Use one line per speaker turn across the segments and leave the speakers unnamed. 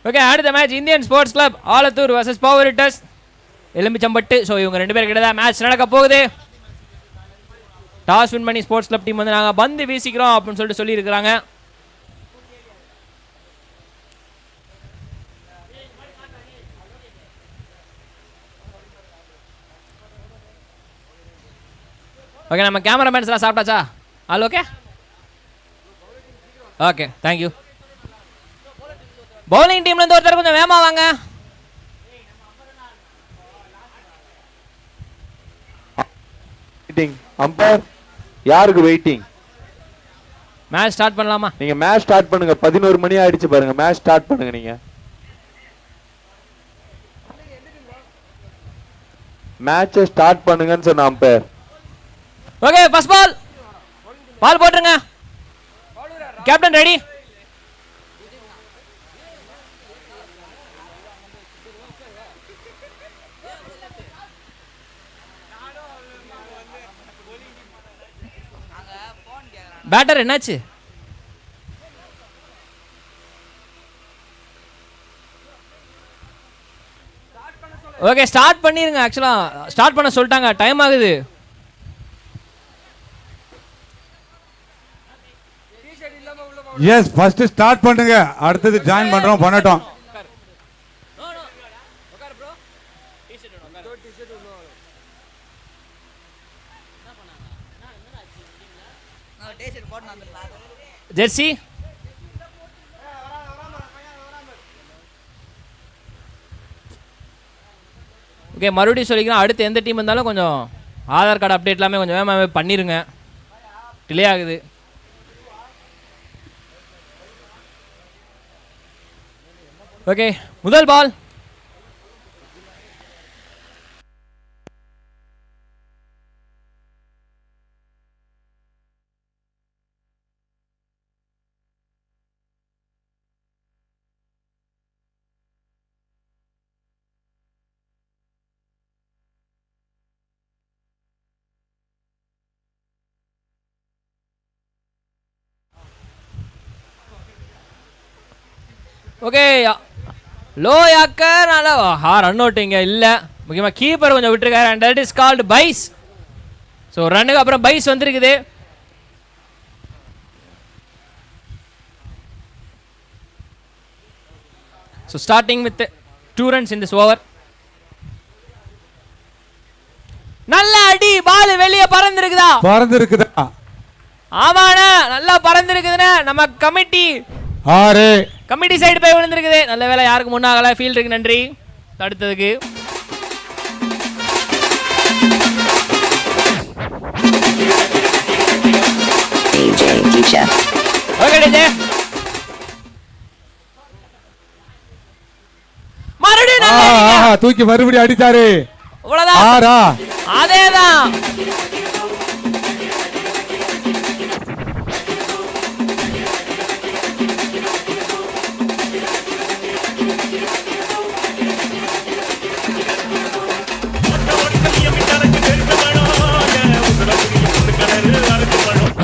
Okay, அடுத்த match Indian sports club Alathur versus power hitters Elumbichampattu. So இவங்க 2 பேர் கிட்ட தான் மேட்ச் நடக்க போகுது. டாஸ் வின் பண்ணி ஸ்போர்ட்ஸ் கிளப் டீம் வந்து நாங்கள் பந்து வீசிக்கிறோம் அப்படின்னு சொல்லிட்டு சொல்லியிருக்கிறாங்க. ஓகே, நம்ம கேமராமேன்ஸ்லாம் சாப்பிட்டாச்சா? All okay okay, thank you. Bowling டீம்லேருந்து ஒருத்தர் கொஞ்சம் வேகமாக வாங்க.
அம்பர் யாருக்கு வெயிட்டிங்?
மேட்ச் ஸ்டார்ட் பண்ணலாமா?
நீங்க மேட்ச் ஸ்டார்ட் பண்ணுங்க. 11 மணி ஆயிடுச்சு பாருங்க. மேட்ச் ஸ்டார்ட் பண்ணுங்க. நீங்க மேட்சை ஸ்டார்ட் பண்ணுங்கன்னு சொன்ன அம்பர்.
ஓகே, ஃபர்ஸ்ட் பால் போட்டுருங்க. Captain ready. பேட்டர் என்னாச்சு? ஓகே, ஸ்டார்ட் பண்ணிருங்க. ஆக்சுவலா ஸ்டார்ட் பண்ண சொல்லிட்டாங்க, டைம் ஆகுது.
எஸ், ஃபர்ஸ்ட் ஸ்டார்ட் பண்ணுங்க. அடுத்தது ஜாயின் பண்றோம், பண்ணட்டும்.
ஜெர்சி ஓகே, மறுபடியும் சொல்லிக்கிறேன். அடுத்து எந்த டீம் இருந்தாலும் கொஞ்சம் ஆதார் கார்டு அப்டேட் எல்லாமே கொஞ்சம் வேகமாகவே பண்ணிருங்க. டிலே ஆகுது. ஓகே, முதல் பால். Okay, low yorker. நல்லா ரன் அவுட் இங்கே இல்லை. முக்கியமாக கீப்பர் கொஞ்சம் விட்டுருக்காரு. And that is called byes. So ரன்னுக்கு அப்புறம் பைஸ் வந்துருக்குது. So starting with 2 runs in this over. நல்ல அடி. பால் வெளியே பறந்துருக்குதா?
பறந்துருக்குதா?
ஆமாண்ணா, நல்லா பறந்துருக்குதுண்ணா. நம்ம கமிட்டி சைடு போய் விழுந்திருக்குது. நல்ல வேலை யாருக்கு முன்னாகல. ஃபீல்டுக்கு நன்றி தடுத்ததுக்கு. ஓகே டிஜே, மறுபடியும்
தூக்கி மறுபடியும் அடிச்சாரு.
அவ்வளவுதான், அதேதான்.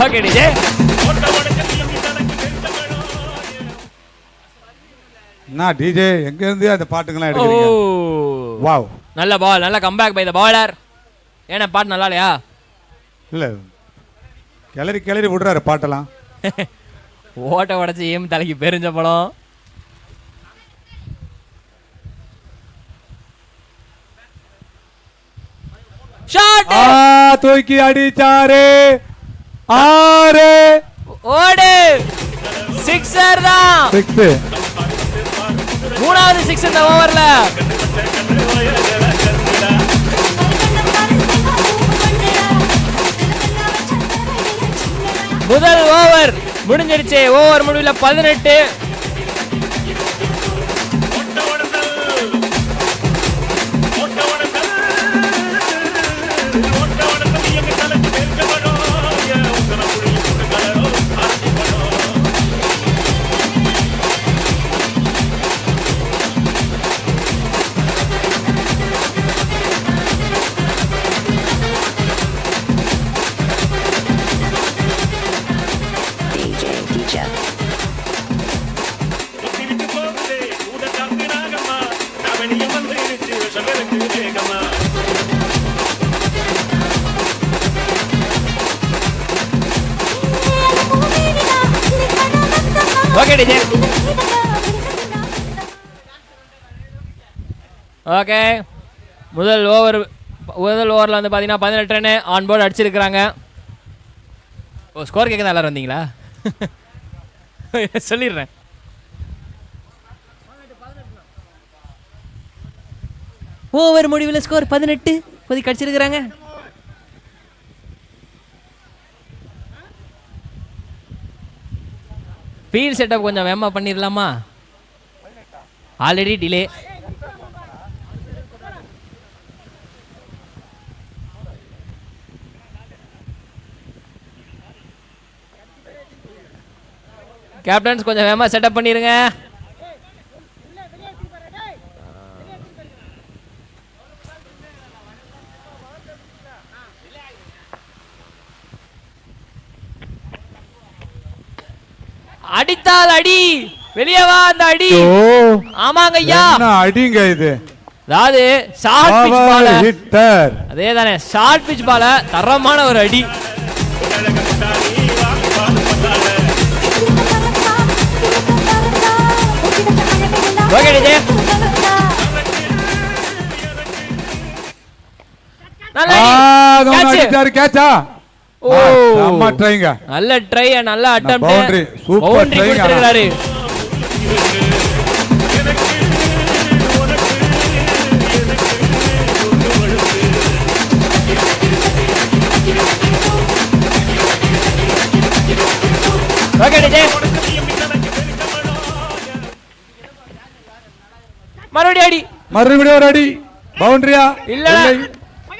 ஓகே டிஜே,
நான் டிஜே எங்க இருந்து அந்த பாட்டுங்கலாம் எடுக்கிறீங்க? வாவ்,
நல்ல பால். நல்ல கம்பேக் பை தி பாலர். ஏன்னா பாட்டு நல்லா இல்லையா?
இல்ல, கிளறி விடுறாரு பாட்டெல்லாம்.
ஓட்ட உடச்சி ஏம் தலைக்கு பெருஞ்ச படம். ஷாட்,
தூக்கி அடிச்சாரு. 6
ஓடு. சிக்ஸர் தான்.
6,
3வது 6 இந்த ஓவர்ல. முதல் ஓவர் முடிஞ்சிருச்சு. ஓவர் முடிவில் 18. Okay DJ. ஓகே, முதல் ஓவரில் வந்து பார்த்தீங்கன்னா 18 ரன் ஆன் போர்டு அடிச்சிருக்கிறாங்க. ஓ, ஸ்கோர் கேட்க தான் எல்லாரும் வந்தீங்களா? சொல்லிடுறேன். ஓவர் முடிவில் ஸ்கோர் 18 இப்போதைக்கு அடிச்சிருக்கிறாங்க. ஃபீல்ட் செட்டப் கொஞ்சம் வேகமா பண்ணிடலாமா? Already delay. கேப்டன்ஸ் கொஞ்சம் வேகமா செட்டப் பண்ணிருங்க. அடித்தால் அடி, வெளியே வா அந்த அடி. ஆமாங்க ஐயா,
என்ன அடிங்க இது?
அதாவது ஷார்ட் பிட்ச் பால,
ஹிட்டர்.
அதேதானே, ஷார்ட் பிட்ச் பால தரமான ஒரு அடி. ஓகே டிஜே, நல்ல
அடி. கேட்சா?
ஓ,
அம்மா ட்ரைங்க.
நல்ல ட்ரை, நல்ல அட்டெம்ப்ட்.
பவுண்டரி, சூப்பர் ட்ரை
கொடுத்திருக்காரு. ஓகே டிஜே, மறுபடியும் அடி.
மறுபடியும் ஒரு அடி. பவுண்டரியா?
இல்ல,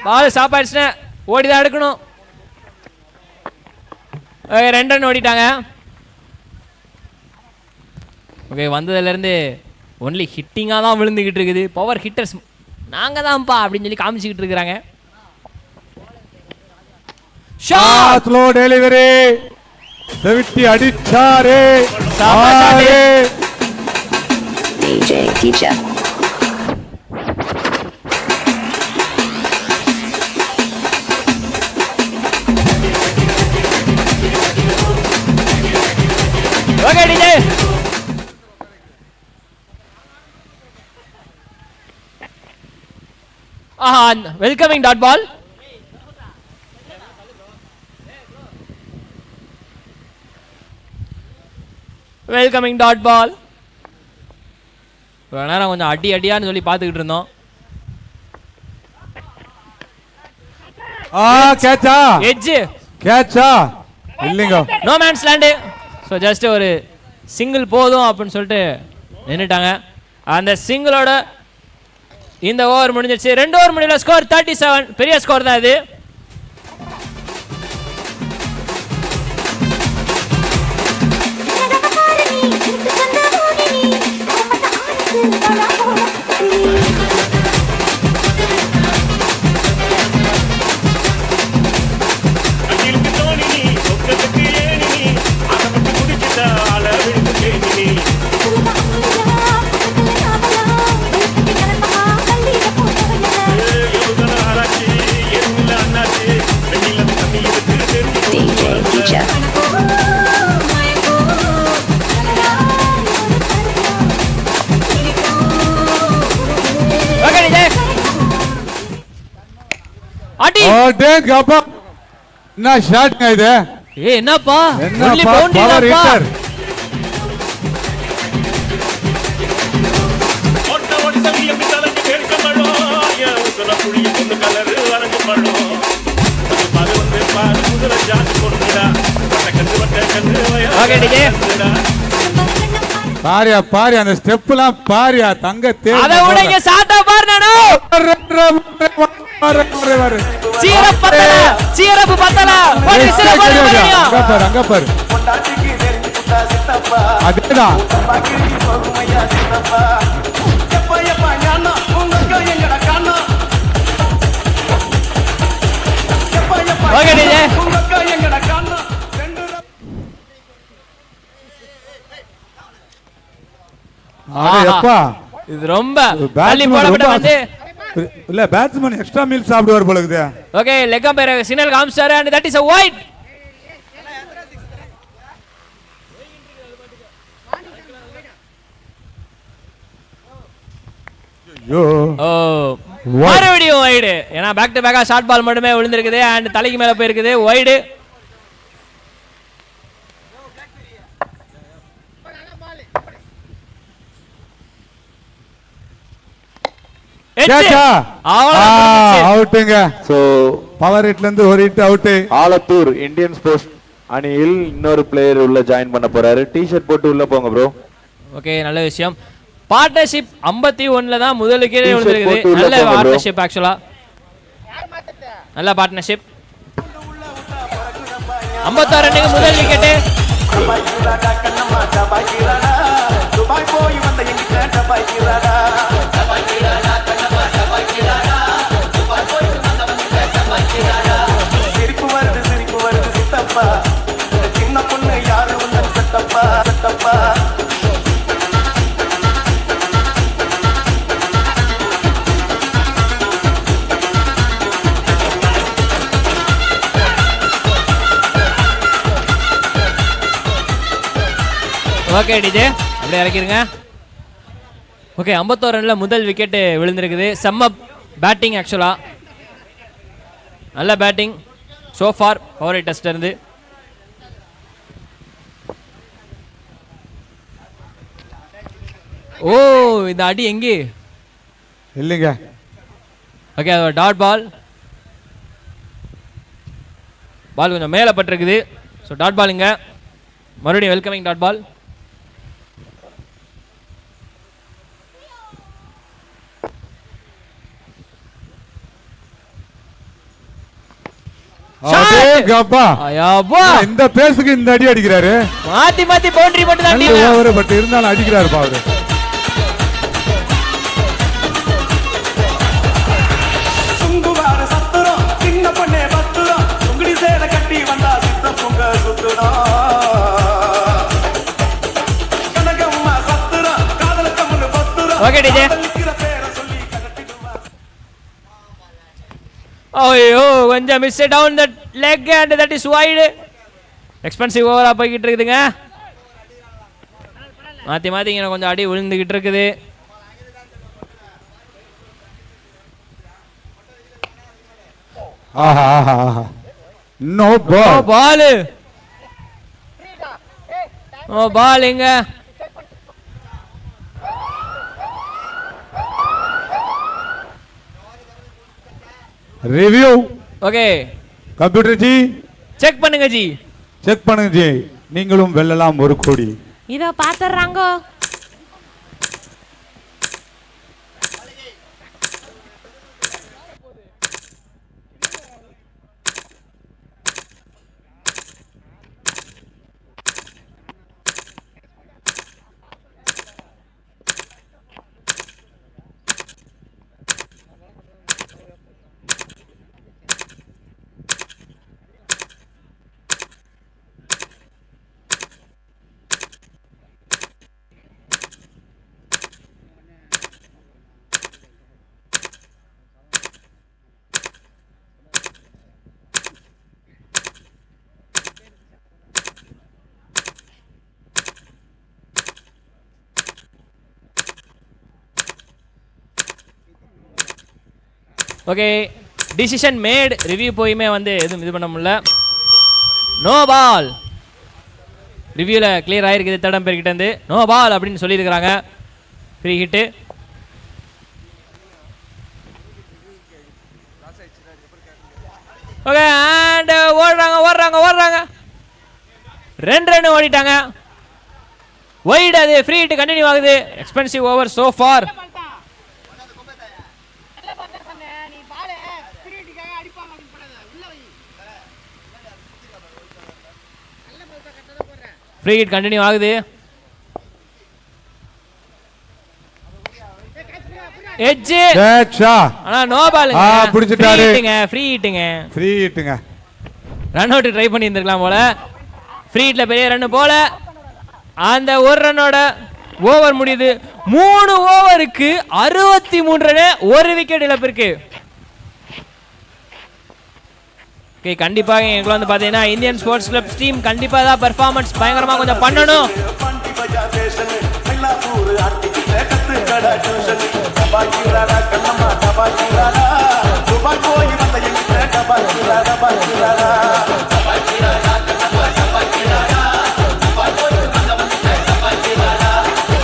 பால் சாப்பாடுச்சுனா ஓடிதான் எடுக்கணும். 2 ரன் ஓடிட்டாங்க. ஓகே, வந்ததுலேருந்து ஒன்லி ஹிட்டிங்காக தான் விழுந்துக்கிட்டு இருக்குது. பவர் ஹிட்டர்ஸ் நாங்கள் தான்ப்பா அப்படின்னு சொல்லி காமிச்சிக்கிட்டு இருக்கிறாங்க.
ஷாட், ஸ்லோ டெலிவரி, செவிட்டி அடிச்சாரே.
DJ teacher.
Okay DJ, welcoming dot ball. Welcoming dot ball. நேரம் கொஞ்சம் அடி அடியான்னு சொல்லி பார்த்துக்கிட்டு இருந்தோம்.
கேட்சா?
எட்ஜ்
கேட்சா? இல்லைங்க,
no man's land. So just ஒரு சிங்கிள் போதும் அப்படின்னு சொல்லிட்டு நின்றுட்டாங்க. அந்த சிங்கிளோட இந்த ஓவர் முடிஞ்சிருச்சு. 2 ஓவர் முடியல, ஸ்கோர் 37. பெரிய ஸ்கோர் தான் இது.
என்ன ஷாட் இது?
என்னப்பா,
என்னப்பா பவர் ஹிட்டர். பாரியா பாரியா, அந்த ஸ்டெப்லாம் பாரியா, தங்க தேவை.
அதை விட இங்க சாட்டா பாரு. நானோ சீரப்பு பத்தல.
அங்க பாரு, அங்க பாரு. அதேதான்.
இது ரொம்ப தள்ளி போடப்பட்ட வந்து
இல்ல, பேட்ஸ்மேன் எக்ஸ்ட்ரா மீல் சாப்பிடுவார் போல இருக்குது.
ஓகே, லெக் அம்பயர் சிக்னல் காமிச்சாரு and that is a wide.
யோ
ஓ மறுபடியும் வைடு. ஏன்னா பேக் டு பேக்கா ஷார்ட் பால் மட்டுமே விழுந்திருக்குது அண்ட் தலைக்கு மேல போயிருக்குது. வைடு.
அவுட்டுங்க.
சோ
பவர் ஹிட்ல இருந்து ஒரு hit out.
Alathur Indian sports அணியில் இன்னொரு பிளேயர் உள்ள ஜாயின் பண்ண போறாரு. டி-ஷர்ட் போட்டு உள்ள போங்க ப்ரோ.
ஓகே, நல்ல விஷயம். பார்ட்னர்ஷிப் 51ல தான் முதல் விக்கெட் விழுந்திருக்குது. நல்ல பார்ட்னர்ஷிப் ஆக்சுவலா. நல்ல பார்ட்னர்ஷிப். 56 ரன்னுக்கு முதல் விக்கெட்.
சிரிப்பு வருது சித்தப்பா, சின்ன பொண்ணு யாரு உந்தன் சத்தப்பா சத்தப்பா.
ஓகே டிஜே, அப்படியே இறக்கிருங்க. ஓகே, 51 ரன்ல முதல் விக்கெட் விழுந்திருக்குது. செம்ம பேட்டிங் ஆக்சுவலா. நல்ல batting so for power test இருந்து. ஓ, இந்த அடி எங்கே
இல்லைங்க.
ஓகே, அது டாட் பால். பால் கொஞ்சம் மேலே பட்டிருக்குது. ஸோ டாட் பாலுங்க. மறுபடியும் வெல்கமிங் டாட் பால்.
இந்த பேஸுக்கு இந்த அடி அடிக்கிறாரு.
மாத்தி மாத்தி பவுண்டரி மட்டும் தான்
ஓவர் பட் இருந்தாலும் அடிக்கிறாரு பாரு.
சுங்குவார சத்துரம் சின்ன பொண்ணே பத்துரம் சுங்குடி சேல கட்டி வந்தா சித்த பொங்க சுத்துடம். கனகம்மா சத்துரம் காதல கம்முன்னு பத்துரம்.
Okay DJ. ஐயோ, கொஞ்சம் miss down that leg and that is wide. Expensive ஓவரா போய்கிட்டு இருக்குதுங்க. மாத்தி மாத்தி இங்க கொஞ்சம் அடி விழுந்துகிட்டு இருக்குது.
ஆஹா ஆஹா, நோ பால்.
பால். ஓ பால் எங்க?
Review.
Okay,
computer ji
check பண்ணுங்க ஜி.
செக் பண்ணுங்க ஜி. நீங்களும் வெல்லலாம் 1 கோடி.
இதோ பாத்துறாங்க.
Okay, decision made. ரிவ்யூ போயுமே வந்து எதுவும் இது பண்ண முடியல. No ball. ரிவ்யூல கிளியர் ஆயிருக்குது. தடம் பேர்கிட்ட இருந்து நோ பால் அப்படின்னு சொல்லியிருக்கிறாங்க. Free hit. ஓகே, அண்ட் ஓடுறாங்க ஓடுறாங்க ஓடுறாங்க. 2 ரன் ஓடிட்டாங்க. வைட். அது ஃப்ரீ ஹிட் கண்டினியூ ஆகுது. Expensive over so far. Free hit continue ஆகுது. எட்ஜ். ஆனா நோ பாலுங்க.
பிடிச்சிட்டாரு.
ஃப்ரீ ஹிட்டுங்க.
ஃப்ரீ ஹிட்டுங்க.
ரன் அவுட் ட்ரை பண்ணி இருந்திருக்கலாம் போல. ஃப்ரீ ஹிட்ல பெரிய ரன் போல. அந்த 1 ரன்னோட ஓவர் முடியுது. 3 ஓவருக்கு 63 ரன், 1 விக்கெட் இழப்பிற்கு. ஓகே, கண்டிப்பா எங்களுக்கு வந்து பாத்தீங்கன்னா இந்தியன் ஸ்போர்ட்ஸ் கிளப் டீம் கண்டிப்பா தான் பெர்ஃபார்மன்ஸ் பயங்கரமா கொஞ்சம் பண்ணணும்.
டபாக்கிராடா கண்ணம்மா டபாக்கிராடா துபாய் போய் வந்த எங்கிட்ட டபாக்கிராடா டபாக்கிராடா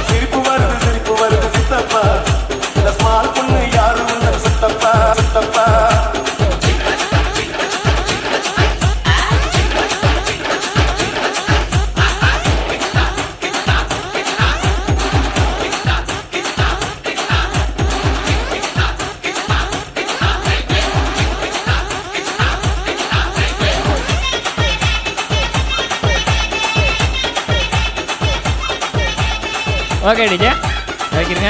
சிரிப்பு வருது சித்தப்பா இந்த ஸ்மால் பொண்ணு யாரும் இல்லை சித்தப்பா சித்தப்பா
ஓகே டிஜே வைக்கிறீங்க.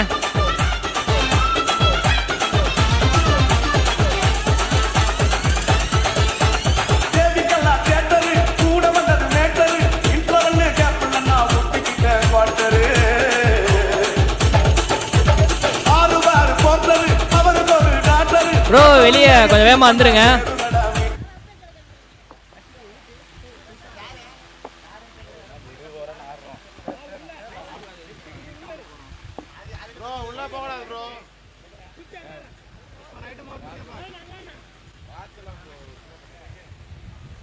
தேவிக்கல்லா தேட்டரு கூட வந்தது மேட்டரு இன்ட்ரோவல்னு கேப்பில் நான் ஒட்டிக்கிட்ட குவார்ட்டரு ஆறுவாரு போட்டரு அவருக்கு ஒரு டாக்டரு
ப்ரோ வெளியே கொஞ்சம் வேகமாக வந்துருங்க.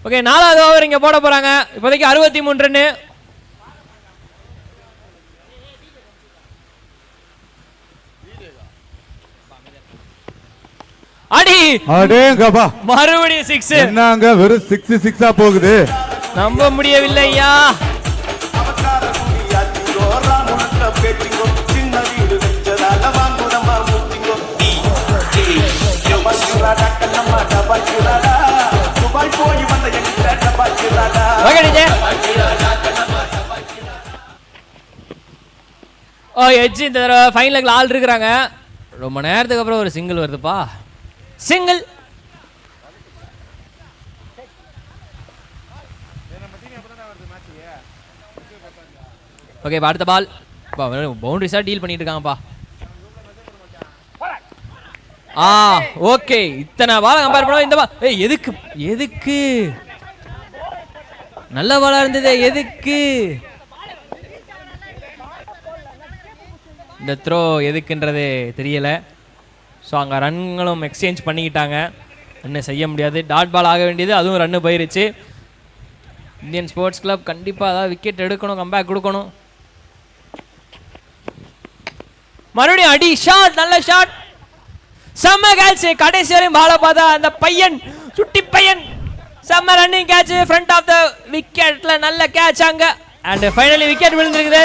ஓகே 4வது ஓவர் இங்க போட போறாங்க. இப்போதைக்கு 63 ரன். அடி
அடேங்கப்பா,
மறுபடியும் 6.
என்னங்க வெறும் 6 போகுது.
நம்ப முடியவில்லையா.
அவக்கார குடியாச்சிங்கோ ராமுனத்த பேச்சிங்கோ சின்ன வீடு வச்சதால வாங்குதம்மா மூச்சிங்கோ டபாக்கிராடா கண்ணம்மா டபாக்கிராடா துபாய் போய் வந்த எங்கிட்ட டபாக்கிராடா
ஓகே டிஜே. ஓ எட்ஜ் இந்த தடவை ஃபைனலுக்கு ஆள் இருக்கிறாங்க. ரொம்ப நேரத்துக்கு அப்புறம் ஒரு சிங்கிள் வருதுப்பா. சிங்கிள். ஓகே அடுத்த பால். பவுண்டரிஸா டீல் பண்ணிட்டு இருக்காங்கப்பா. ஓகே இத்தனை பால் கம்பேர் பண்ண இந்த பால் எதுக்கு நல்ல பாலா இருந்தது, எதுக்கு இந்த த்ரோ எதுக்குன்றது தெரியல. ஸோ அங்கே ரன்களும் எக்ஸ்சேஞ்ச் பண்ணிக்கிட்டாங்க. என்ன செய்ய முடியாது, டாட் பால் ஆக வேண்டியது, அதுவும் ரன்னு போயிருச்சு. இந்தியன் ஸ்போர்ட்ஸ் கிளப் கண்டிப்பாக அதாவது விக்கெட் எடுக்கணும், கம்பேக் கொடுக்கணும். மறுபடியும் அடி, ஷாட், நல்ல ஷாட், செம்ம கேட்ச். கடைசி வரையும் பால பார்த்தா அந்த பையன், சுட்டி பையன், செம்ம running catch front of the விக்கெட்ல, நல்ல கேட்ச் அங்க. அண்ட் ஃபைனலி விக்கெட் விழுந்திருக்குது.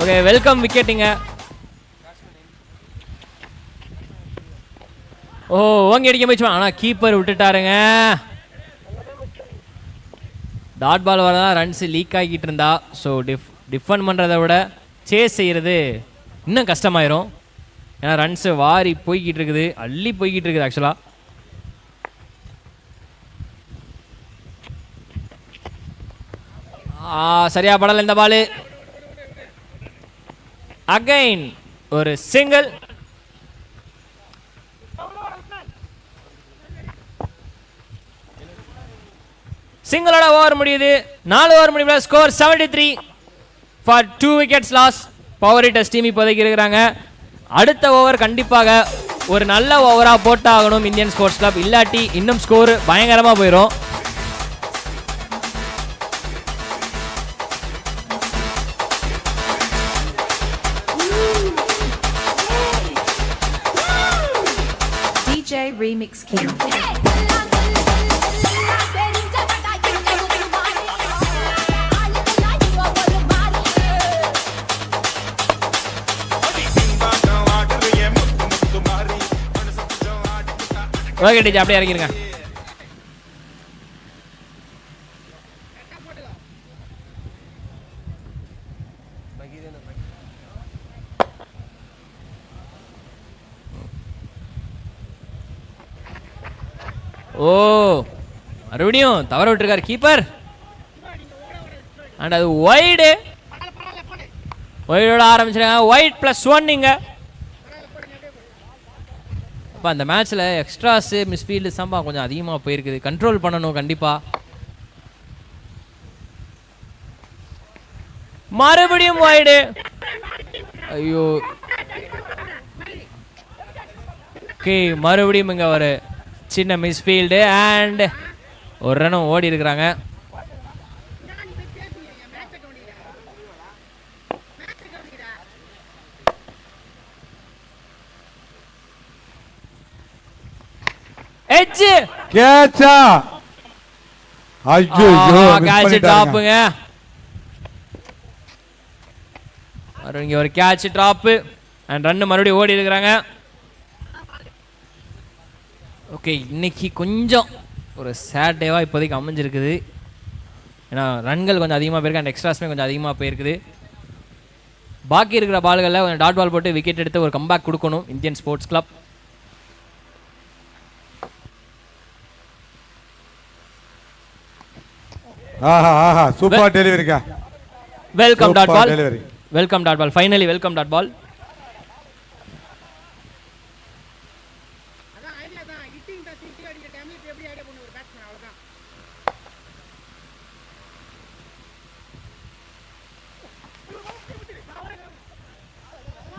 ஓகே வெல்கம் விக்கெட்டிங்க. ஓங்கி அடிக்க போயிடுச்சு, ஆனால் கீப்பர் விட்டுட்டாருங்க. டாட் பால் வரதான் ரன்ஸ் லீக் ஆகிட்டு இருந்தா. ஸோ டிஃபெண்ட் பண்ணுறதை விட சேஸ் செய்கிறது இன்னும் கஷ்டமாயிரும். ஏன்னா ரன்ஸு வாரி போய்கிட்டு இருக்குது, அள்ளி போய்கிட்டு இருக்குது ஆக்சுவலாக. சரியா படல இந்த பால். அகைன் ஒரு சிங்கிள். சிங்கிளோட ஓவர் முடியுது. 4 ஓவர் முடியுது. Score 73 for 2 wickets loss. Power hitters team இப்போதைக்கு இருக்கிறாங்க. அடுத்த ஓவர் கண்டிப்பாக ஒரு நல்ல ஓவராக போட்டாகணும் இந்தியன் ஸ்போர்ட்ஸ் கிளப், இல்லாட்டி இன்னும் ஸ்கோர் பயங்கரமாக போயிடும்.
DJ Remix King.
Okay teacher அப்படியே இறங்கிருங்க. ஓ மறுபடியும் தவற விட்டுருக்காரு கீப்பர். அண்ட் அது வைடு. வைடோட ஆரம்பிச்சிருக்காங்க. வைட் +1 நீங்க. அப்போ அந்த மேட்ச்சில் எக்ஸ்ட்ராஸு மிஸ்ஃபீல்டு சம்பா கொஞ்சம் அதிகமாக போயிருக்குது. கண்ட்ரோல் பண்ணணும் கண்டிப்பாக. மறுபடியும் வைடு. ஐயோ ஓகே மறுபடியும் இங்கே ஒரு சின்ன மிஸ்ஃபீல்டு அண்ட் ஒரு ரன்னும் ஓடி இருக்கிறாங்க. எட்ஜ்
கேட்சா. ஐயோ
கேட்ச் டிராப்புங்க. இங்க ஒரு கேட்ச் டிராப் அண்ட் ரன் மறுபடியும் ஓடி இருக்கிறாங்க. ஓகே இன்னைக்கு கொஞ்சம் ஒரு சேட் டேவாக இப்போதைக்கு அமைஞ்சிருக்குது. ஏன்னா ரன்கள் கொஞ்சம் அதிகமாக போயிருக்கு அண்ட் எக்ஸ்ட்ராஸுமே கொஞ்சம் அதிகமாக போயிருக்குது. பாக்கி இருக்கிற பால்களில் கொஞ்சம் டாட் பால் போட்டு விக்கெட் எடுத்து ஒரு கம்பேக் கொடுக்கணும் இந்தியன் ஸ்போர்ட்ஸ் கிளப்.
ஆஹா ஆஹா சூப்பர் டெலிவரிக்கா.
Welcome dot ball. Welcome dot ball. Finally welcome dot ball.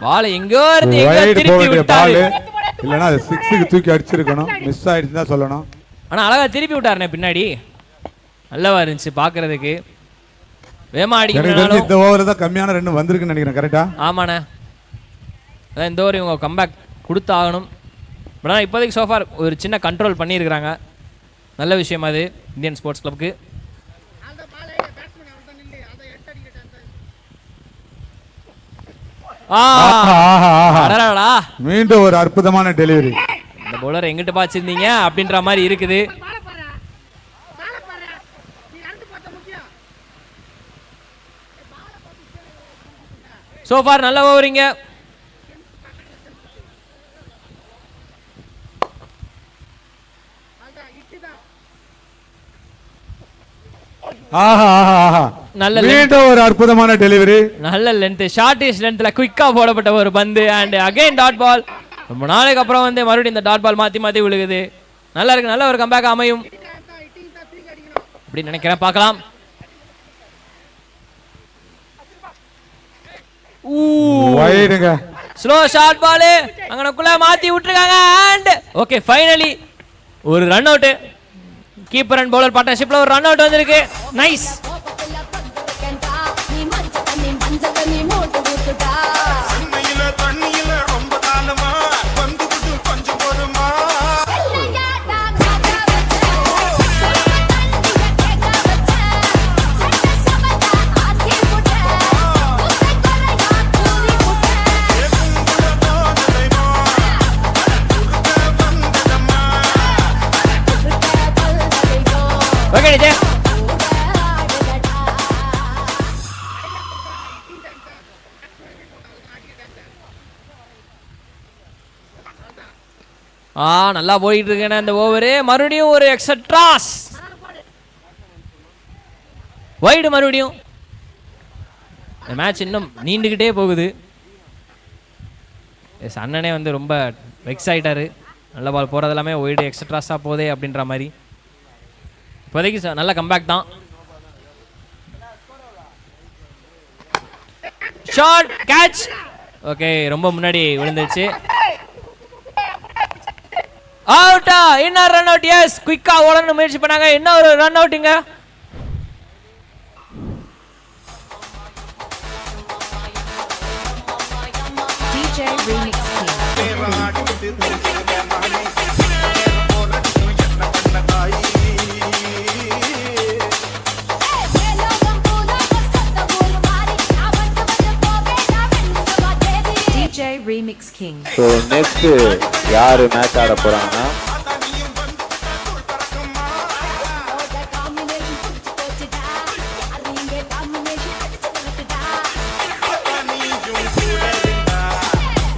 Ball எங்கோ இருந்து எங்க திருப்பி விட்டாரு.
இல்லனா அது 6க்கு தூக்கி அடிச்சிருக்கணும். மிஸ் ஆயிடுச்சு தான் சொல்லணும்.
ஆனா அழகா திருப்பி விட்டாருனே பின்னாடி. நல்லவா இருந்துச்சு பாக்குறதுக்கு. வேமா அடிக்கணும்.
இந்த ஓவர்ல தான் கம்மியான ரன் வந்திருக்குன்னு நினைக்கிறேன். கரெக்ட்டா?
ஆமாண்ணே. அதான் இந்த ஓவர் இவங்க கம்பேக் கொடுத்தாகணும். பட் ஆனால் இப்போதைக்கு சோஃபார் ஒரு சின்ன கண்ட்ரோல் பண்ணியிருக்கிறாங்க. நல்ல விஷயம் அது இந்தியன் ஸ்போர்ட்ஸ் கிளப்புக்கு.
மீண்டும் ஒரு அற்புதமான டெலிவரி.
இந்த பவுலர் எங்கிட்ட பாச்சிருந்தீங்க அப்படின்ற மாதிரி இருக்குது. சோஃபார் நல்ல ஓவரிங்க.
மீண்டும் ஒரு அற்புதமான டெலிவரி.
நல்ல லென்த், ஷார்ட்டிஷ் லென்த்ல குயிக்கா போடப்பட்ட ஒரு பந்து அண்ட் அகைன் டாட் பால். ரொம்ப நாளைக்கு அப்புறம் வந்து மறுபடியும் இந்த டாட் பால் மாத்தி மாத்தி விழுகுது. நல்லா இருக்கு. நல்ல ஒரு கம்பேக் அமையும் அப்படின்னு நினைக்கிறேன். பார்க்கலாம். ஸ்லோ ஷார்ட் பால் அங்கனக்குள்ள மாத்தி விட்டுருக்காங்க அண்ட் ஓகே ஃபைனலி ஒரு run out. Keeper and bowler பார்ட்னர்ஷிப்ல ஒரு ரன் அவுட் வந்திருக்கு. நைஸ். ஓகே விஜய். நல்லா போயிட்டு இருக்கேன் இந்த ஓவரு. மறுபடியும் ஒரு எக்ஸட்ராஸ் வைடு. மறுபடியும் இந்த மேட்ச் இன்னும் நீண்டுகிட்டே போகுது. அண்ணனே வந்து ரொம்ப வெக்ஸ் ஆயிட்டாரு. நல்ல பால் போறது எல்லாமே வைடு எக்ஸட்ராஸா போதே அப்படின்ற மாதிரி. இப்போதைக்கு நல்ல கம்பேக் தான். Short catch. ஓகே ரொம்ப முன்னாடி விழுந்துச்சு. அவுட்டா. இன்னொரு ரன் அவுட். எஸ் குயிக்கா ஓடணும் முயற்சி பண்ணாங்க. இன்னொரு ரன் அவுட்டுங்க.
DJ Remix King. DJ Remix King.
So next யாரு மேட்ச் ஆட போறாங்கன்னா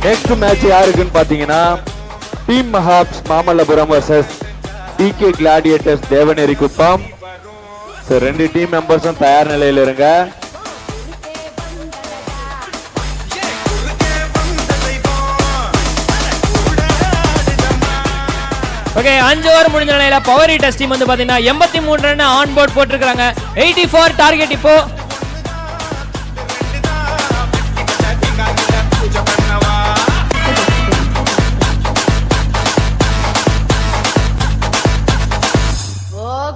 நெக்ஸ்ட் மேட்ச் யாருக்குன்னு பாத்தீங்கன்னா team Mahabs Mamallapuram versus DK gladiators Devaneri Kuppam. So 2 team மெம்பர்ஸும் தயார் நிலையில் இருங்க.
ஓகே 5 ஓவர் முடிஞ்ச நிலையில பவர் ஹீட்டர்ஸ் டீம் வந்து பாத்தீங்கன்னா 83 ரன் ஆன் போர்ட் போட்டுருக்காங்க. 84 டார்கெட் இப்போ.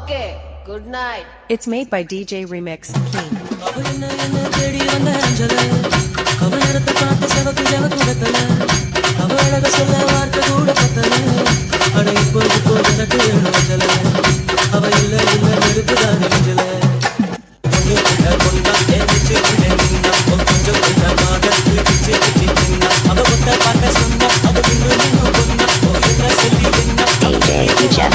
Okay, good night.
It's made by DJ Remix King.
DJ Teacher.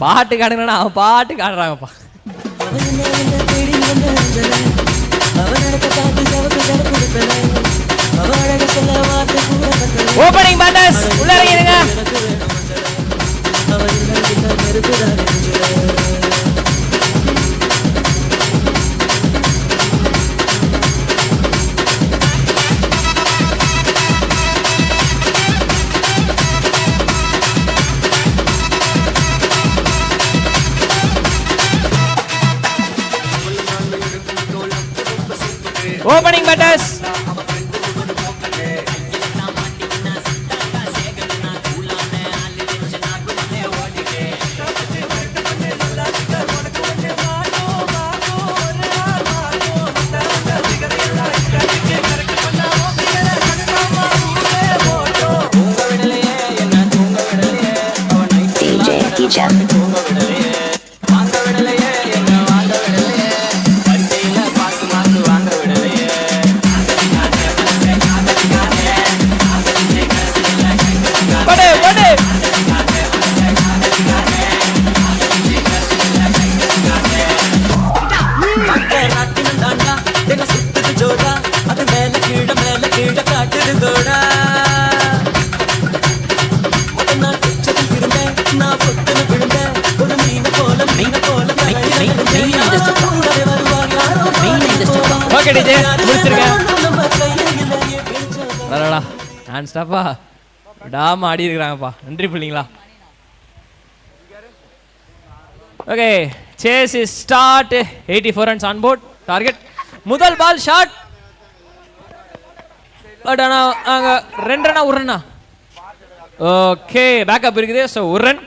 பாட்டு காடுங்கன்னா அவன் பாட்டு காடுறாங்கப்பா. ஓபனிங் பேட்டர்ஸ் உள்ள இறங்கிடுங்க. Opening batters.
DJ Teacher.
Okay DJ முடிச்சிருங்க. வரடா நான் ஸ்டாப்பா டாம ஆடி இருக்காங்கப்பா. நன்றி பிள்ளைங்களா. Okay chase is start. 84 runs on board. Target முதல் பால் ஷாட். பட் ஆனா அங்க 2 ரன்னா 1 ரன்னா. ஓகே பேக்கப் இருக்குது. So 1 run.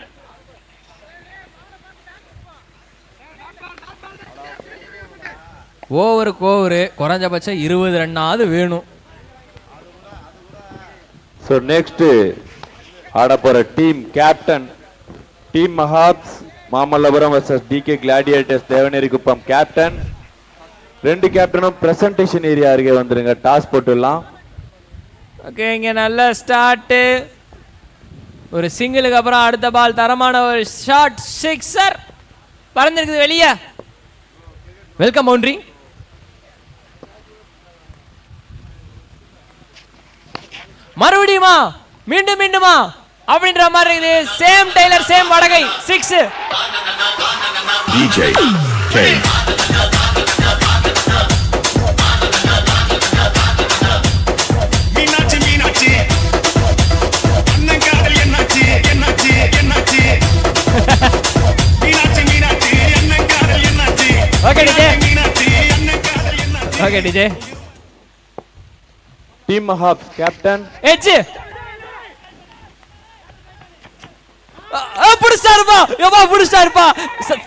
ஓவருக்கு ஓவரு குறைஞ்சபட்சம் 20 ரன்னாவது வேணும்.
ஸோ நெக்ஸ்ட் ஆட போற team captain team Mahabs Mamallapuram versus DK gladiators Devaneri Kuppam captain. 2 கேப்டனும் பிரசன்டேஷன் ஏரியா அருகே வந்துருங்க. டாஸ் போட்டுடலாம்.
ஓகே இங்க நல்ல ஸ்டார்ட். ஒரு சிங்கிளுக்கு அப்புறம் அடுத்த பால் தரமான ஒரு ஷாட். சிக்ஸர் பறந்துருக்குது வெளியே. Welcome boundary. மறுபடியுமா மீண்டுமா அப்படின்ற மாதிரி இருக்குது. சேம் டெய்லர் சேம் வடகை 6.
DJ K.
மீனாட்சி மீனாட்சி அண்ணன் காதல் என்னாச்சு என்னாச்சு என்னாச்சு மீனாட்சி மீனாட்சி அண்ணன் காதல் என்னாச்சு
ஓகே டிஜே.
மீனாட்சி அண்ணன் காதல் என்னாச்சு.
Okay DJ.
Team மஹாப்ஸ் captain
edge புடிச்சாருப்பா. யோபா புடிச்சாருப்பா.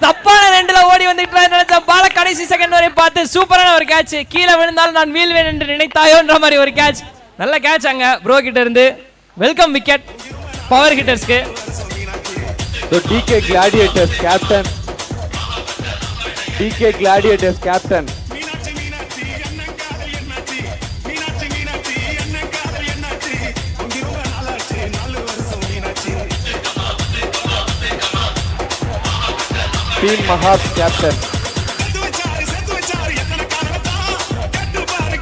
தப்பான ரெண்டுல ஓடி வந்துட்டு நினைச்ச பால கடைசி செகண்ட் வரை பார்த்து சூப்பரான ஒரு கேட்ச். கீழே விழுந்தாலும் நான் வீழ்வேன் என்று நினைத்தாயோன்ற மாதிரி ஒரு கேட்ச். நல்ல கேட்ச் அங்க ப்ரோ கிட்ட இருந்து. வெல்கம் விக்கெட் பவர் ஹிட்டர்ஸ்க்கு.
So DK Gladiators captain. DK Gladiators captain.
Meenakshi Meenakshi அண்ணன் காதல் என்னாச்சு மீனாட்சி மீனாட்சி அண்ணன் காதல் என்னாச்சு உங்க ரொம்ப நாளாச்சு 4 வருஷம் மீனாட்சி.
Team Mahabs captain.
செத்து வச்சாரு எத்தனை காலத்தா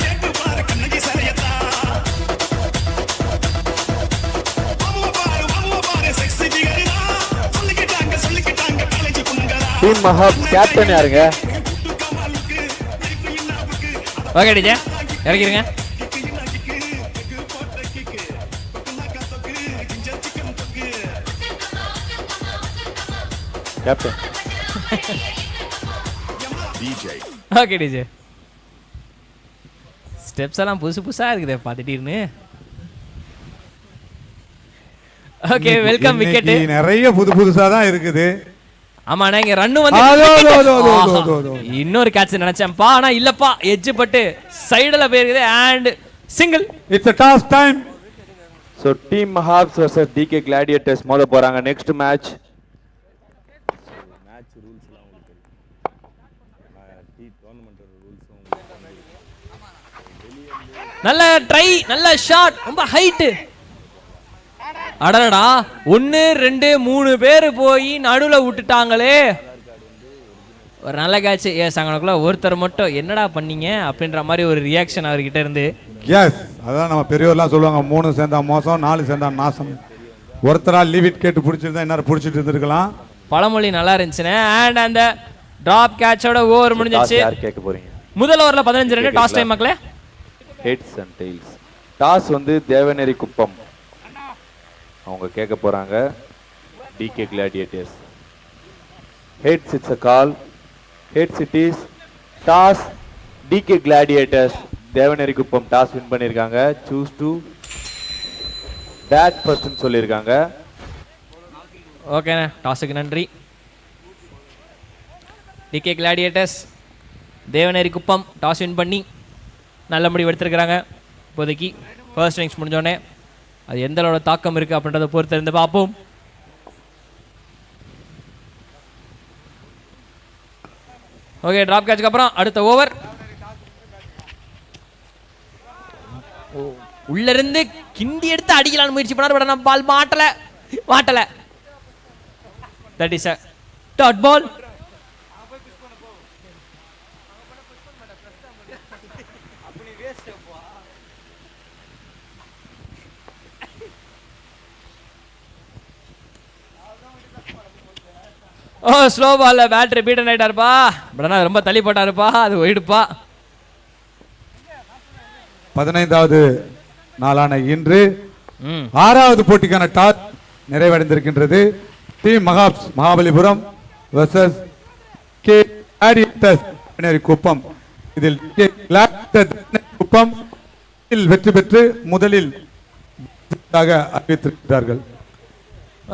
கேட்டு பாரு கண்ணகி சரியத்தா பாரு செக்ஸி பிகரா சொல்லிக்கிட்டாங்க காலேஜ் புங்கரா.
Team Mahabs captain யாருங்க?
ஓகே டிஜே இறக்கிருங்க.
Captain.
DJ.
Okay DJ. Steps எல்லாம் புதுசு புதுசா இருக்குது பாத்துட்டீர்னு. Okay welcome wicket.
இன்னைக்கு நிறைய புதுசா தான் இருக்குது.
ஆமா நான் இங்க ரன் வந்து இன்னொரு கேட்ச் நினைச்சேன்ப்பா. ஆனா இல்லப்பா எட்ஜ் பட்டு சைடுல போயிருக்குது and single.
It's a toss time.
So Team Mahabs versus DK Gladiators மோத போறாங்க நெக்ஸ்ட் மேட்ச்.
நல்ல ட்ரை நல்ல ஷாட் ரொம்ப ஹைட். அடடா 1 2 3 பேர் போய் நடுவுல விட்டுட்டாங்களே. ஒரு நல்ல கேட்ச். எஸ் அங்கனக்குள்ள ஒருத்தர் மட்டும் என்னடா பண்ணீங்க அப்படின்ற மாதிரி ஒரு ரியாக்ஷன் அவர்கிட்ட இருந்து.
எஸ் அதான் நம்ம பெரியவர்லாம் சொல்லுவாங்க 3 சேர்ந்தா மோசம் 4 சேர்ந்தா நாசம். ஒருத்தரா லீவ் இட் கேட்டு பிடிச்சிருந்தா என்ன பிடிச்சிட்டு இருந்திருக்கலாம்.
பழமொழி நல்லா இருந்துச்சுன்னு. அண்ட் அந்த டிராப் கேட்சோட ஓவர் முடிஞ்சிச்சு.
யார் கேட்க போறீங்க?
முதல் ஓவர்ல 15 ரன் டாஸ் டைம் மக்களே.
Heads and tails. டாஸ் வந்து தேவநேரி குப்பம் அவங்க கேட்க போறாங்க. DK Gladiators. Heads it's a call. Heads it is. Toss DK Gladiators. Devaneri Kuppam toss win பண்ணிருக்காங்க. Choose to that person சொல்லிருக்காங்க.
ஓகேண்ணே டாஸுக்கு நன்றி. DK Gladiators தேவநேரி குப்பம் டாஸ் வின் பண்ணி நல்ல முடிவு எடுத்திருக்கிறாங்க. இப்போதைக்கு ஃபர்ஸ்ட் இன்னிங்ஸ் முடிஞ்சோடனே அது எந்த அளவோட தாக்கம் இருக்குது அப்படின்றத பொறுத்து இருந்து பார்ப்போம். ஓகே டிராப் கேட்சுக்கு அப்புறம் அடுத்த ஓவர் உள்ள இருந்து கிண்டி எடுத்து அடிக்கலான்னு முயற்சி பண்ணார். பட் நம்ம பால் மாட்டல. That is a dot ball. ஓ ஸ்லோ பால்ல பேட்டரி பீட்டன் ஆயிட்டாருப்பா. பட் ஆனால் ரொம்ப தள்ளி போட்டாருப்பா. அது ஒயிடுப்பா.
15வது நாளான இன்று 6வது போட்டிக்கான டாஸ் நிறைவடைந்திருக்கின்றது. Team Mahabs Mahabalipuram versus K Gladiators குப்பம். இதில் குப்பம் வெற்றி பெற்று முதலில் அறிவித்திருக்கிறார்கள்.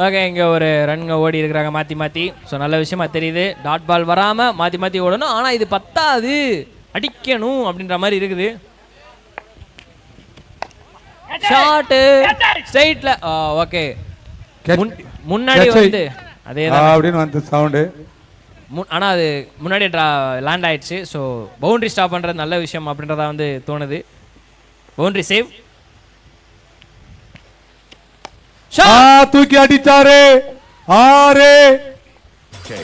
ஓகே இங்கே ஒரு ரன்ங்க ஓடி இருக்கிறாங்க மாற்றி. ஸோ நல்ல விஷயமா தெரியுது. டாட் பால் வராமல் மாற்றி ஓடணும். ஆனால் இது பத்தாது அடிக்கணும் அப்படின்ற மாதிரி இருக்குது. ஷாட்டு ஸ்ட்ரைட்ல. ஓகே முன்னாடி வந்து அதே
அப்படின்னு வந்து சவுண்டு.
ஆனால் அது முன்னாடி லேண்ட் ஆயிடுச்சு. ஸோ பவுண்டரி ஸ்டாப் பண்ணுறது நல்ல விஷயம் அப்படின்றத வந்து தோணுது. Boundary save.
தூக்கி அடிச்சாரு 6.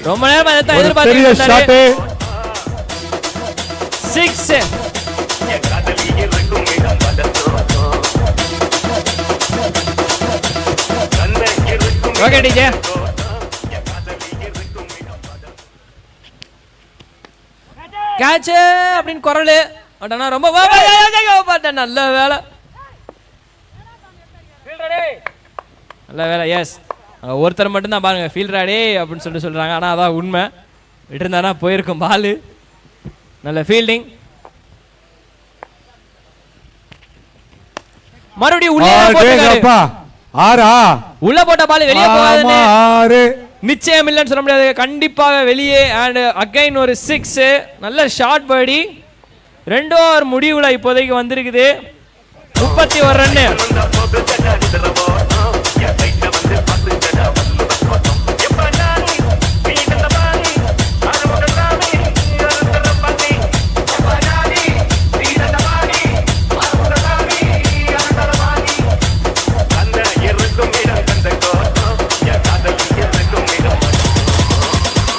ரொம்ப நேரம் எதிர்பார்த்து 6.
கந்த
ஓகே டிஜே. கேட்ச் அப்படின்னு குரல். பட் ஆனால் ரொம்ப நல்ல வேலை, நல்ல வேலை. எஸ், ஒருத்தர் மட்டும்தான் பாருங்க ஃபீல்டராடே அப்படின்னு சொல்லிட்டு சொல்கிறாங்க. ஆனால் அதான் உண்மை. விட்டுருந்தானா போயிருக்கும் பால். நல்ல ஃபீல்டிங். மறுபடியும் உள்ள போட்ட பால் வெளியே போகாதுன்னு நிச்சயம் இல்லைன்னு சொல்ல முடியாது. கண்டிப்பாக வெளியே. அண்ட் அகைன் ஒரு 6. நல்ல ஷார்ட் பர்டி. 2 ஓவர் முடிவுல இப்போதைக்கு வந்திருக்குது. 31 ரன்னு.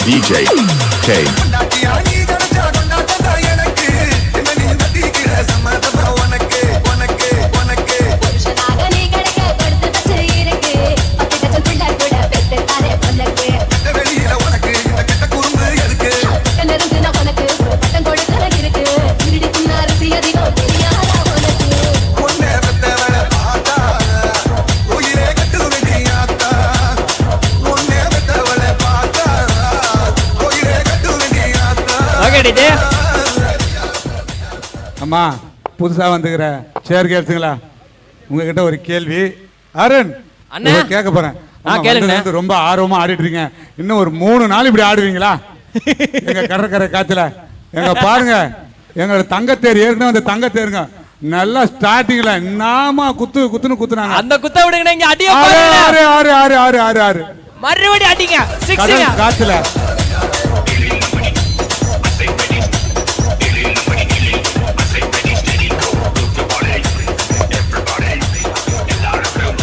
DJ K.
அம்மா புதுசா வந்துக்கிற சேர் கேர்ள்ஸுங்களா, உங்ககிட்ட ஒரு கேள்வி. அருண் கேட்க போறேன். ரொம்ப ஆர்வமா ஆடிட்டு இருக்கீங்க. இன்னும் ஒரு 3 நாள் இப்படி ஆடுவீங்களா? எங்க கடற்கரை காத்துல எங்க பாருங்க, எங்களோட தங்கத்தேர் ஏற்கனவே அந்த தங்கத்தேருங்க நல்லா ஸ்டார்டிங்ல நாம குத்துன்னு குத்துனாங்க.
அந்த குத்த விடுங்க. இங்க அடிய
பாருங்க. 6
மறுபடியும் அடிங்க. 6
காத்துல.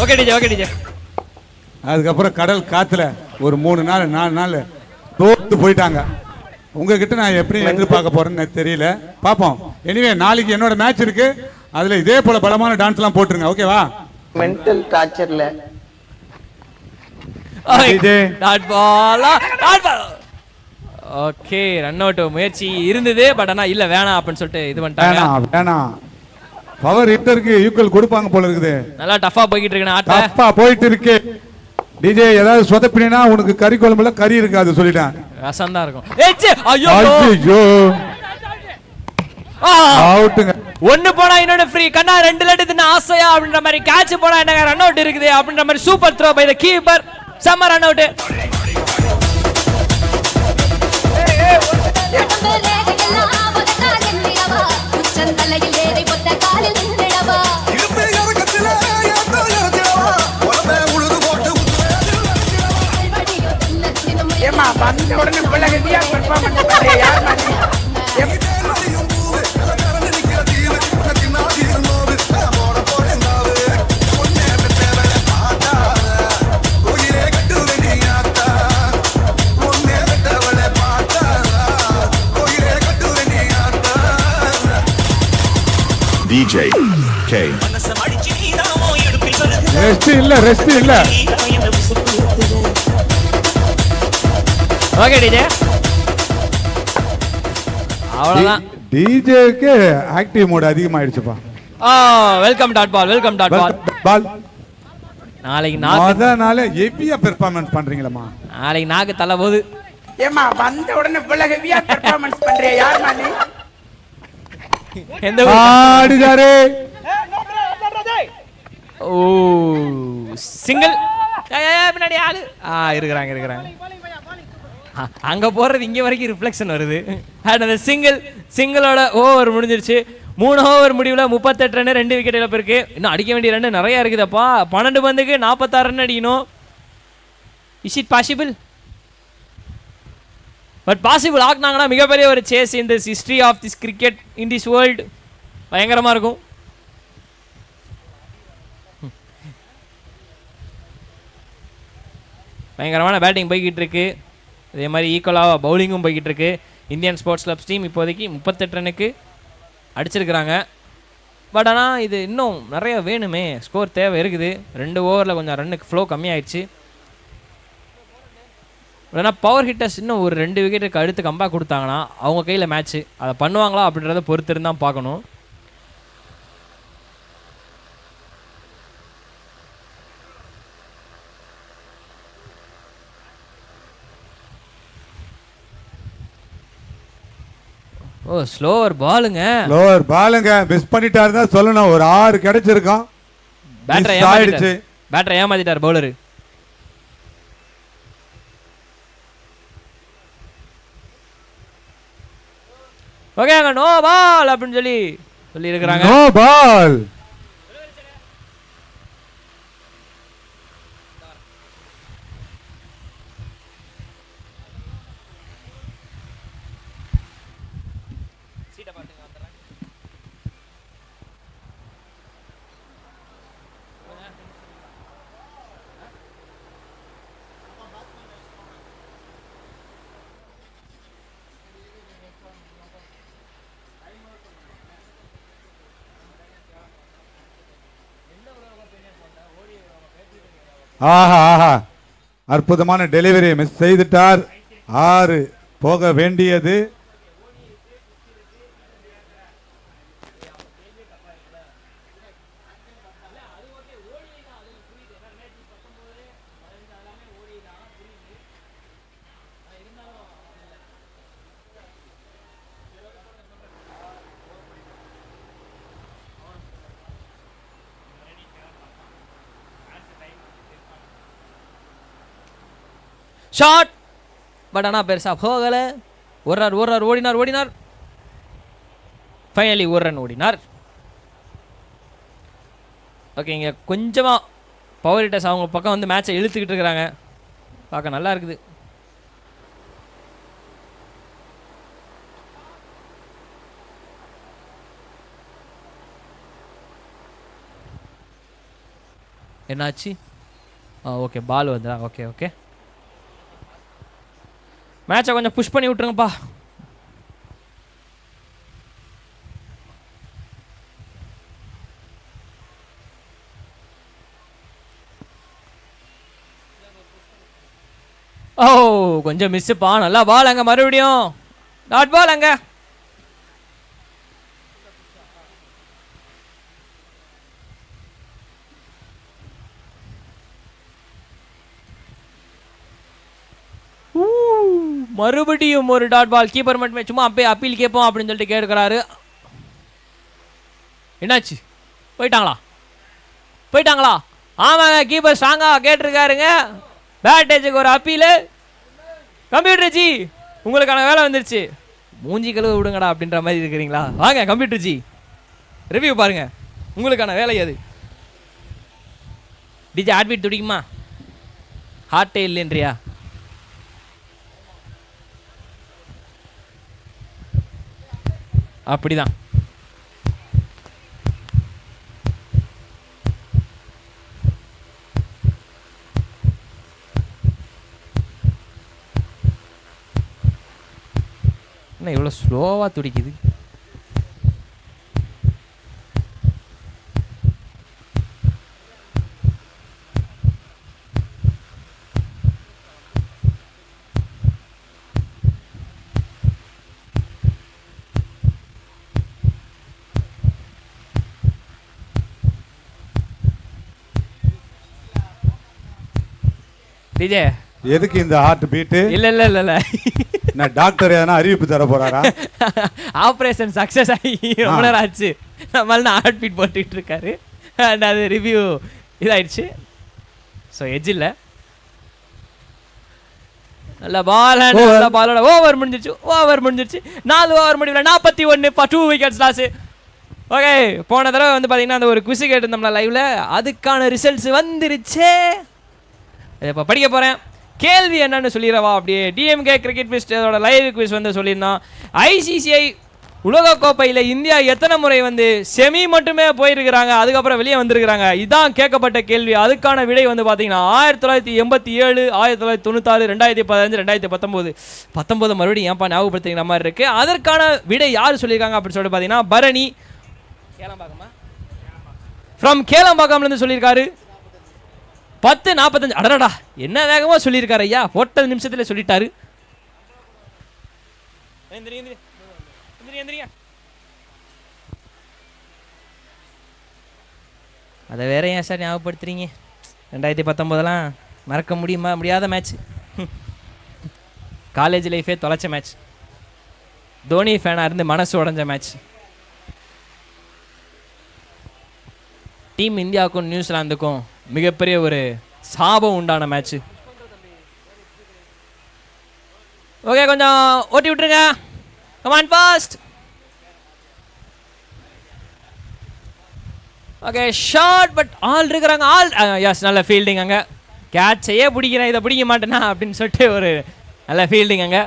Okay DJ, okay DJ.
அதுக்கப்புறம் கடல் காத்துல ஒரு 3 நாள் 4 நாள் தோத்து போயிட்டாங்க. உங்ககிட்ட நான் எப்படி எதிர்பார்க்க போறேன்னு தெரியல. பாப்போம். எனிவே நாளைக்கு என்னோட மேட்ச் இருக்கு. அதுல இதே போல பலமான டான்ஸ் எல்லாம் போட்டுருங்க. ஓகேவா?
மென்டல் டார்ச்சர்ல
dot ball. Okay, run out முயற்சி இருந்தது. பட் ஆனா இல்ல வேணாம் அப்படின்னு சொல்லிட்டு இது பண்ணிட்டாங்க.
வேணாம். பவர் ஹிட்டருக்கு ஈக்குவல் கொடுப்பாங்க போல இருக்குது.
நல்லா டஃபா போயிட்டு இருக்கு. ஆட்ட
டஃபா போயிட்டு இருக்கு. டிஜே ஏதாவது சொதப்பினா உனக்கு கறி குழம்புல கறி இருக்காது சொல்லிட்டேன்.
ரசம் தான் இருக்கும். ஐயோ
அவுட்டுங்க.
1 போனா இன்னொரு ஃப்ரீ. கண்ணா 2 லெட் ஆசையா அப்படின்ற மாதிரி. கேட்ச் போனா என்ன ரன் அவுட் இருக்குது அப்படின்ற மாதிரி. Super throw by the keeper. செம்ம run out.
DJ K.
Rest இல்ல.
ஓகே டிஜே, அவ்வளவுதான்.
டிஜேக்கு ஆக்டிவ் மோட் அதிகமாயிடுச்சுப்பா.
Welcome dot ball, welcome dot ball. நாளைக்கு
நாளே ஹெவியா பெர்ஃபார்மன்ஸ் பண்றீங்களா?
நாளைக்கு நாக்கு தள்ள போகுது.
ஏமா வந்த உடனே ஃபுல்லா ஹெவியா பெர்ஃபார்மன்ஸ் பண்றியா? யார் மானே?
எந்த
ஆடிடாரே.
ஓ சிங்கிள். பின்னாடி ஆளு இருக்கிறாங்க. அங்க போறது இங்க வரைக்கும் ரிஃப்ளெக்ஷன் வருது. அந்த சிங்கிளோட ஓவர் முடிஞ்சிருச்சு. 3 ஓவர் முடிவில் 38 ரன், 2 விக்கெட் இழப்பு இருக்கு. இன்னும் அடிக்க வேண்டிய ரன் நிறைய இருக்குதப்பா. 12 பந்துக்கு 46 ரன் அடிக்கணும். Is it possible? But possible ஆக்குனாங்கன்னா மிகப்பெரிய ஒரு chase in this history of this cricket in this world. பயங்கரமா இருக்கும். பயங்கரமான பேட்டிங் போய்கிட்டு இருக்கு. அதே மாதிரி ஈக்குவலாக பவுலிங்கும் போய்கிட்டு இருக்கு. இந்தியன் ஸ்போர்ட்ஸ் கிளப்ஸ் டீம் இப்போதைக்கு 38 ரன்னுக்கு அடிச்சிருக்கிறாங்க. பட் ஆனால் இது இன்னும் நிறைய வேணுமே, ஸ்கோர் தேவை இருக்குது. 2 ஓவரில் கொஞ்சம் ரன்னுக்கு ஃப்ளோ கம்மியாயிடுச்சு. ஏன்னா பவர் ஹிட்டர்ஸ் இன்னும் ஒரு 2 விக்கெட்டுக்கு அடுத்து கம்பேக் கொடுத்தாங்கன்னா அவங்க கையில் மேட்ச்சு. அதை பண்ணுவாங்களா அப்படின்றத பொறுத்து இருந்தால் பார்க்கணும். ஓ ஸ்லோவர் பாலுங்க.
ஸ்லோவர் பாலுங்க. மிஸ் பண்ணிட்டாரு தான் சொல்லணும். ஒரு 6 கிடைச்சிருக்கான்.
பேட்டரை ஏமாத்திட்டார் பவுலரு. ஓகேங்க நோ பால் அப்படின்னு சொல்லி இருக்கிறாங்க.
No ball. ஆஹா ஆஹா, அற்புதமான டெலிவரி மிஸ் செய்துட்டார். 6 போக வேண்டியது.
ஷாட் பட் ஆனால் பெருசாக போகலை. ஓடினார். ஃபைனலி 1 ரன் ஓடினார். ஓகே, இங்கே கொஞ்சமாக பவர் ஹிட்டர்ஸ் அவங்க பக்கம் வந்து மேட்சை இழுத்துக்கிட்டு இருக்கிறாங்க. பார்க்க நல்லா இருக்குது. என்னாச்சு? ஓகே பால் வந்துடா. ஓகே மேட்சை கொஞ்சம் புஷ் பண்ணி விட்டுருங்கப்பா. ஓ கொஞ்சம் மிஸ்ஸுப்பா. நல்லா பால் அங்கே மறுபடியும் டாட் பால் அங்கே. மறுபடியும் ஒரு டாட் பால். கீப்பர் மட்டுமே சும்மா அப்பீல் கேட்போம் அப்படின்னு சொல்லிட்டு கேட்கிறாரு. என்னாச்சு? போயிட்டாங்களா? ஆமாங்க, கீப்பர் ஸ்ட்ராங்காக கேட்டிருக்காருங்க. பேட்டேஜுக்கு ஒரு அப்பீலு. கம்ப்யூட்டர் ஜி உங்களுக்கான வேலை வந்துருச்சு. மூஞ்சி கழுவ விடுங்கடா அப்படின்ற மாதிரி இருக்கிறீங்களா? வாங்க கம்ப்யூட்டர் ஜி ரிவ்யூ பாருங்க. உங்களுக்கான வேலை அது. டிஜே ஹார்ட் பீட் துடிக்குமா? ஹார்ட்டே இல்லைன்றியா? அப்படிதான். என்ன இவ்வளோ ஸ்லோவாக துடிக்குது? டிஜே
எதுக்கு இந்த ஹார்ட் பீட்?
இல்ல
நான் டாக்டர் எதனா அறிவிப்பு தர போறாரா?
ஆப்ரேஷன் சக்சஸ் ஆகி ரொம்ப நேரம் ஆச்சு. நம்மளால ஹார்ட் பீட் போட்டுட்டு இருக்காரு. அண்ட் அது ரிவ்யூ இதாயிடுச்சு. ஸோ எஜ் இல்லை. நல்ல பாலோட ஓவர் முடிஞ்சிருச்சு. 4 ஓவர் முடிவில் 41 2 விக்கெட்ஸ் லாஸ். ஓகே, போன தடவை வந்து பார்த்தீங்கன்னா அந்த ஒரு குவிஸ் கேட்டிருந்தோம்ல லைவ்ல, அதுக்கான ரிசல்ட்ஸ் வந்துருச்சு. இப்போ படிக்க போகிறேன். கேள்வி என்னன்னு சொல்லிடுறவா அப்படியே. டிஎம்கே கிரிக்கெட் குவிஸோட லைவ் குவிஸ் வந்து சொல்லியிருந்தான். ஐசிசிஐ உலகக்கோப்பையில் இந்தியா எத்தனை முறை வந்து செமி மட்டுமே போயிருக்கிறாங்க, அதுக்கப்புறம் வெளியே வந்திருக்கிறாங்க? இதான் கேட்கப்பட்ட கேள்வி. அதுக்கான விடை வந்து பார்த்தீங்கன்னா 1987, 1996, 2015, 2019 மறுபடியும் ஏன்ப்பா ஞாபகப்படுத்திக்கிற மாதிரி இருக்குது. அதற்கான விடை யார் சொல்லியிருக்காங்க அப்படின்னு சொல்லிட்டு பார்த்தீங்கன்னா பரணி ஃப்ரம் கேளம்பாக்கம்லேருந்து சொல்லியிருக்காரு. 10:45. அடடா என்ன வேகமா சொல்லியிருக்காரு ஐயா, போட்ட நிமிஷத்துல சொல்லிட்டாரு. அதை வேற ஏன் சார் ஞாபகப்படுத்துறீங்க? 2019 மறக்க முடியாத மேட்ச். காலேஜ் லைஃபே தொலைச்ச மேட்ச். தோனி ஃபேனாக இருந்து மனசு உடஞ்ச மேட்ச். டீம் இந்தியாவுக்கும் நியூசிலாந்துக்கும் மிகப்பெரிய ஒரு சாபம் உண்டான மேட்ச். ஓகே, கொஞ்சம் ஓட்டி விட்டுருங்க. Come on fast. Okay, short but all இருக்கிறாங்க. எஸ், நல்ல ஃபீல்டிங் அங்கே. கேட்சையே பிடிக்கிறேன், இதை பிடிக்க மாட்டேனா அப்படின்னு சொல்லிட்டு ஒரு நல்ல ஃபீல்டிங் அங்கே.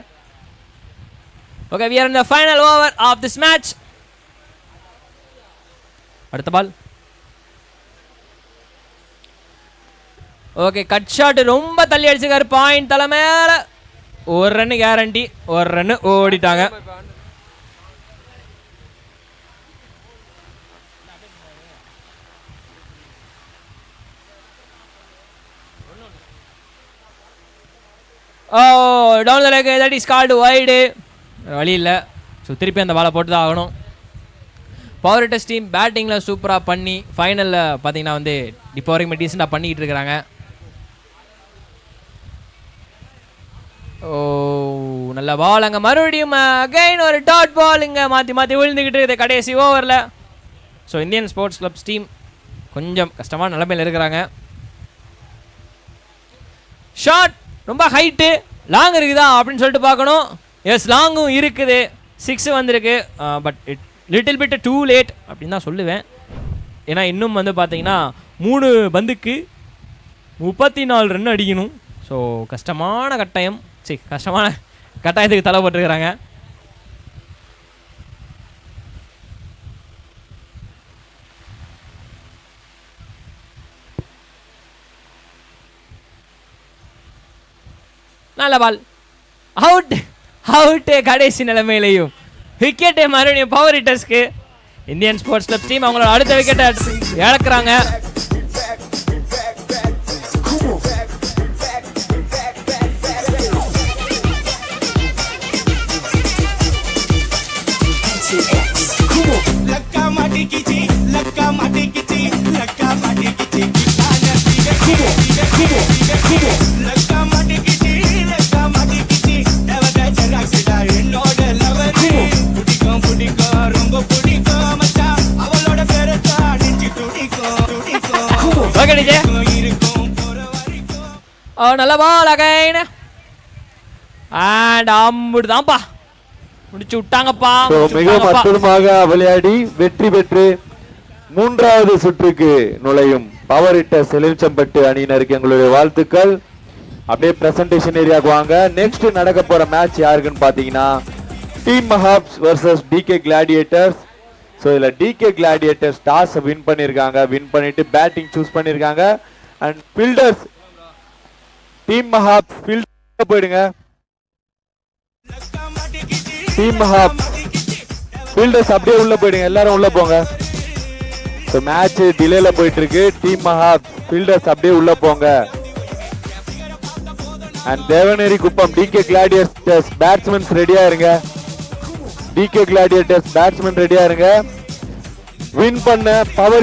Okay, we are in the final over of this match. அடுத்த பால். ஓகே, கட் ஷாட் ரொம்ப தள்ளி அடிச்சுக்காரு. பாயிண்ட் தலை மேல. ஒரு ரன் கேரண்டி. ஒரு ரன் ஓடிட்டாங்க. Down the leg, that is called wide. வழி இல்லை, ஸோ திருப்பி அந்த பாலை போட்டு தான் ஆகணும். பவர் ஹிட்டர்ஸ் டீம் பேட்டிங்கில் சூப்பராக பண்ணி ஃபைனலில் பார்த்தீங்கன்னா வந்து இப்போ வரைக்கும் டீசெண்டாக பண்ணிக்கிட்டு இருக்கிறாங்க. நல்ல பால் அங்கே. மறுபடியும் அகைன் ஒரு டாட் பால் இங்கே மாற்றி விழுந்துக்கிட்டு இருக்குது கடைசி ஓவரில். So Indian sports clubs team கொஞ்சம் கஷ்டமான நிலைமையில் இருக்கிறாங்க. ஷாட் ரொம்ப ஹைட்டு, லாங் இருக்குதா அப்படின்னு சொல்லிட்டு பார்க்கணும். எஸ், லாங்கும் இருக்குது. 6 வந்திருக்கு. But it little bit too late அப்படின்னு தான் சொல்லுவேன். ஏன்னா இன்னும் வந்து பார்த்தீங்கன்னா 3 பந்துக்கு 34 ரன் அடிக்கணும். ஸோ கஷ்டமான கட்டாயத்துக்கு தலைப்பட்டுருக்கிறாங்க. நல்ல பால். அவுட்டு கடைசி நிலைமையிலையும். விக்கெட்டை மறுபடியும் பவர் ஹிட்டர்ஸ்க்கு. இந்தியன் ஸ்போர்ட்ஸ் கிளப் டீம் அவங்களோட அடுத்த விக்கெட்டை இழக்கிறாங்க. நல்ல பால் அகைன். அண்ட் அம்புடுதான்ப்பா, முடிச்சு விட்டாங்கப்பா.
மிக அற்புதமாக விளையாடி வெற்றி பெற்று 3வது சுற்றுக்கு நுழையும் பவர் ஹிட்டர்ஸ் எலுமிச்சம்பட்டு அணியினருக்கு எங்களுடைய வாழ்த்துக்கள். அப்படியே பிரசன்டேஷன் ஏரியாவுக்கு வாங்க. நெக்ஸ்ட் நடக்க போற மேட்ச் யாருக்குன்னு பாத்தீங்கன்னா team மஹாப்ஸ் versus DK gladiators. So இதுல டிகே கிளாடியேட்டர்ஸ் டாஸ் வின் பண்ணியிருக்காங்க. வின் பண்ணிட்டு பேட்டிங் சூஸ் பண்ணியிருக்காங்க. அண்ட் ஃபீல்டர்ஸ் டீம் மஹாப் ஃபீல்டர் போயிடுங்க. டீம் மஹாப் ஃபீல்டர்ஸ் அப்படியே உள்ள போயிடுங்க, எல்லாரும் உள்ள போங்க. ஸோ மேட்ச் டிலேல போயிட்டு இருக்கு. டீம் மஹாப் ஃபீல்டர்ஸ் அப்படியே உள்ள போங்க. And Devaneri Kuppam DK gladiators batsmen ரெடியா இருங்க. டிகே கிளாடியேட்டர்ஸ் பேட்ஸ்மேன் ரெடியா இருங்க. வின் பண்ண பவர்